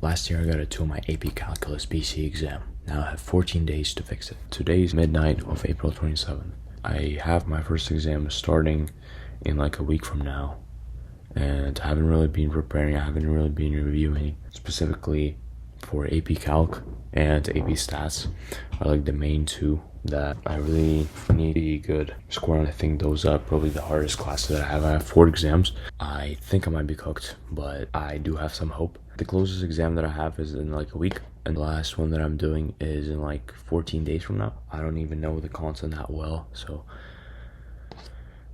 Last year I got a 2 on my AP Calculus BC exam. Now I have 14 days to fix it. Today is midnight of April 27th. I have my first exam starting in like a week from now. And I haven't really been preparing, I haven't really been reviewing specifically for AP Calc and AP Stats are like the main two that I really need a good score on. I think those are probably the hardest classes that I have. I have 4 exams. I think I might be cooked, but I do have some hope. The closest exam that I have is in like a week, and the last one that I'm doing is in like 14 days from now. I don't even know the content that well, so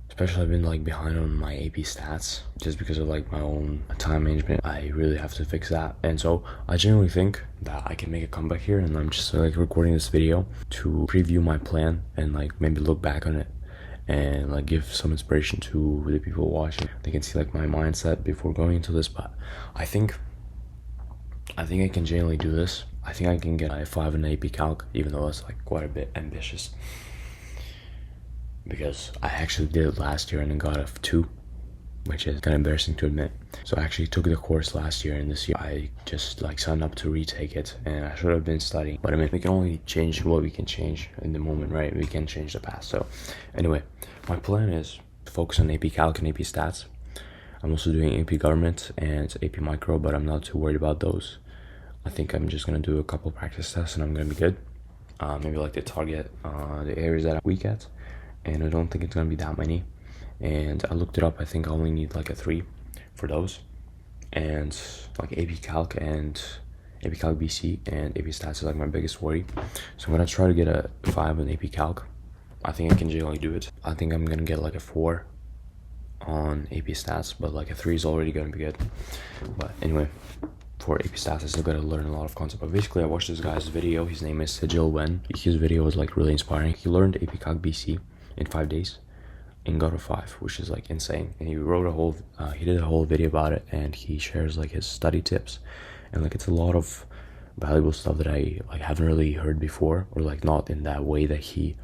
especially I've been like behind on my AP stats just because of like my own time management. I really have to fix that, and so I genuinely think that I can make a comeback here, and I'm just like recording this video to preview my plan and like maybe look back on it and like give some inspiration to the people watching. They can see like my mindset before going into this, but I think I can genuinely do this. I think I can get a 5 in AP Calc, even though it's like quite a bit ambitious, because I actually did it last year and then got a 2, which is kind of embarrassing to admit. So I actually took the course last year, and this year I just like signed up to retake it, and I should have been studying. But I mean, we can only change what we can change in the moment, right? We can't change the past. So anyway, my plan is to focus on AP Calc and AP Stats. I'm also doing AP Government and AP Micro, but I'm not too worried about those. I think I'm just gonna do a couple practice tests and I'm gonna be good. Maybe like to target the areas that I'm weak at, and I don't think it's gonna be that many. And I looked it up. I think I only need like a 3 for those, and like AP Calc and AP Calc BC and AP Stats is like my biggest worry. So I'm gonna try to get a 5 in AP Calc. I think I can generally do it. I think I'm gonna get like a 4 on AP Stats, but like a 3 is already gonna be good. But anyway, for AP Stats I still gotta learn a lot of concepts. But basically I watched this guy's video. His name is Sigil Wen. His video was like really inspiring. He learned AP Calc BC in 5 days and got a 5, which is like insane. And he wrote a whole he did a whole video about it, and he shares like his study tips, and like it's a lot of valuable stuff that I like haven't really heard before, or like not in that way that he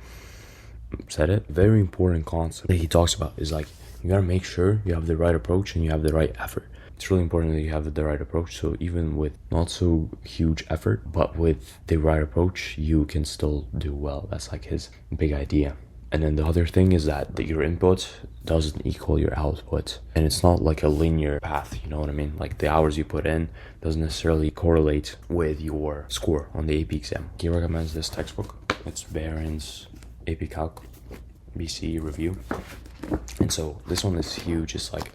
said it. Very important concept that he talks about is like you gotta make sure you have the right approach and you have the right effort. It's really important that you have the right approach. So even with not so huge effort, but with the right approach, you can still do well. That's like his big idea. And then the other thing is that your input doesn't equal your output, and it's not like a linear path, you know what I mean? Like the hours you put in doesn't necessarily correlate with your score on the AP exam. He recommends this textbook. It's Barron's AP Calc BC review, and so this one is huge. It's like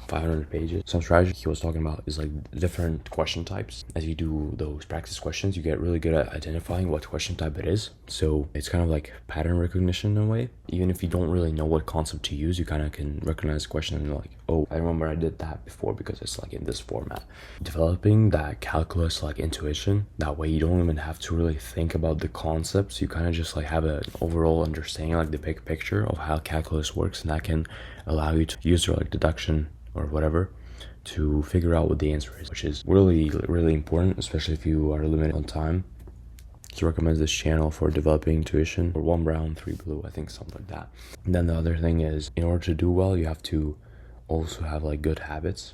500 pages. Some strategy he was talking about is like different question types. As you do those practice questions, you get really good at identifying what question type it is. So it's kind of like pattern recognition in a way. Even if you don't really know what concept to use, you kind of can recognize the question and like, oh, I remember I did that before because it's like in this format. Developing that calculus like intuition, that way you don't even have to really think about the concepts. You kind of just like have an overall understanding, like the big picture of how calculus works, and that can allow you to use your like deduction or whatever to figure out what the answer is, which is really, really important, especially if you are limited on time. He recommends this channel for developing intuition, for 1 brown, 3 blue, I think something like that. And then the other thing is, in order to do well, you have to also have like good habits,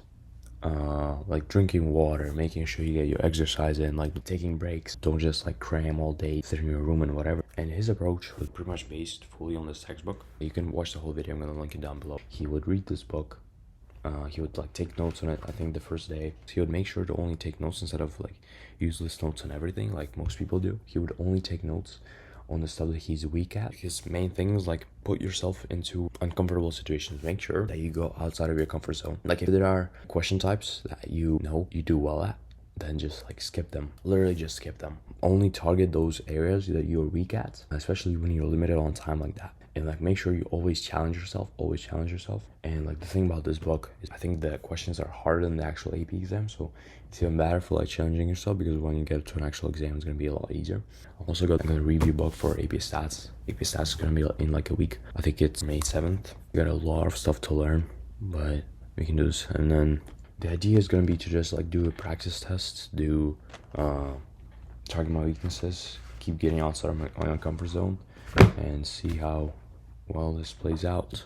like drinking water, making sure you get your exercise in, like taking breaks. Don't just like cram all day, sit in your room and whatever. And his approach was pretty much based fully on this textbook. You can watch the whole video. I'm gonna link it down below. He would read this book. He would like take notes on it. I think the first day he would make sure to only take notes instead of like useless notes on everything like most people do. He would only take notes on the stuff that he's weak at. His main thing is like put yourself into uncomfortable situations. Make sure that you go outside of your comfort zone. Like if there are question types that you know you do well at, then just like skip them. Literally just skip them. Only target those areas that you're weak at, especially when you're limited on time like that. And like make sure you always challenge yourself. And like the thing about this book is I think the questions are harder than the actual AP exam, so it's even better for like challenging yourself, because when you get to an actual exam it's gonna be a lot easier. I also got a review book for AP Stats. AP Stats is gonna be in like a week. I think it's May 7th. We got a lot of stuff to learn, but we can do this. And then the idea is gonna be to just like do a practice test, do target my weaknesses, keep getting outside of my own comfort zone, and see how well this plays out.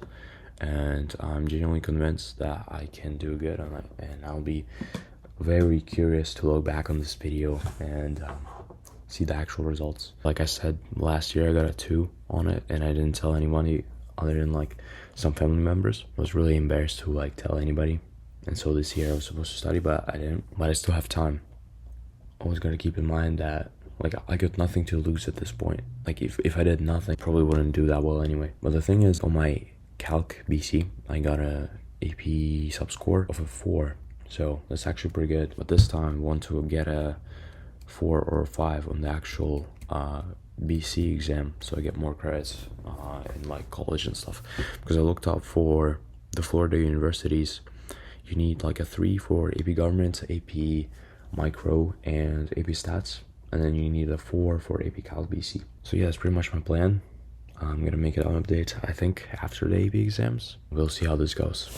And I'm genuinely convinced that I can do good, and I'll be very curious to look back on this video and see the actual results. Like I said, last year I got a 2 on it, and I didn't tell anybody other than like some family members. I was really embarrassed to like tell anybody, and so this year I was supposed to study, but I didn't. But I still have time. Always gotta keep in mind that like I got nothing to lose at this point. Like if I did nothing, I probably wouldn't do that well anyway. But the thing is, on my Calc BC, I got a AP sub-score of a 4, so that's actually pretty good. But this time I want to get a 4 or a 5 on the actual BC exam, so I get more credits in like college and stuff. Because I looked up for the Florida universities, you need like a 3 for AP Government, AP Micro, and AP Stats, and then you need a 4 for AP Calc BC. So yeah, that's pretty much my plan. I'm gonna make an update, I think, after the AP exams. We'll see how this goes.